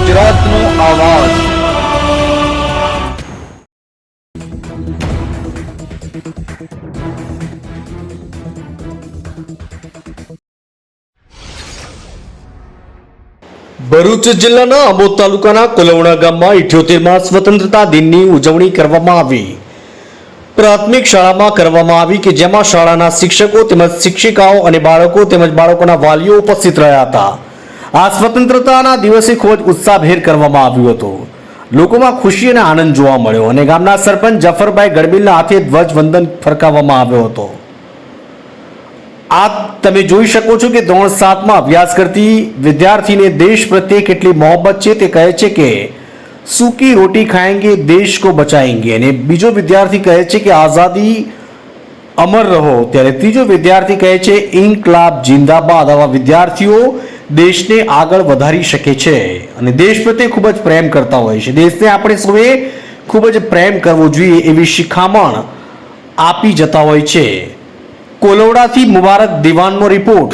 ગુજરાતનો આવાજ। ભરૂચ જિલ્લાના આંબોદ તાલુકાના કોલવણા ગામમાં 78મા સ્વતંત્રતા દિનની ઉજવણી કરવામાં આવી। પ્રાથમિક શાળામાં કરવામાં આવી કે જેમાં શાળાના શિક્ષકો તેમજ શિક્ષિકાઓ અને બાળકો તેમજ બાળકોના વાલીઓ ઉપસ્થિત રહ્યા હતા। આ સ્વતંત્રતાના દિવસે ખૂબ જ ઉત્સાહભેર કરવામાં આવ્યું હતું। લોકોમાં ખુશી અને આનંદ જોવા મળ્યો અને ગામના સરપંચ જફરભાઈ ગડબીલના હાથે ધ્વજવંદન ફરકાવવામાં આવ્યો હતો। આ તમે જોઈ શકો છો કે ધોરણ 7માં અભ્યાસ કરતી વિદ્યાર્થીને દેશ પ્રત્યે કેટલી મોહબ્બત છે તે કહે છે કે सूखी रोटी खाएंगे देश को बचाएंगे। અને બીજો વિદ્યાર્થી કહે છે કે આઝાદી અમર રહો। ત્યારે ત્રીજો વિદ્યાર્થી કહે છે ઇન્કલાબ જિંદાબાદ। આવા વિદ્યાર્થીઓ દેશને આગળ વધારી શકે છે અને દેશ પ્રત્યે ખૂબ જ પ્રેમ કરતા હોય છે। દેશને આપણે સૌએ ખૂબ જ પ્રેમ કરવો જોઈએ એવી શિખામણ આપી જતા હોય છે। કોલવડાથી મુબારક દિવાનનો રિપોર્ટ।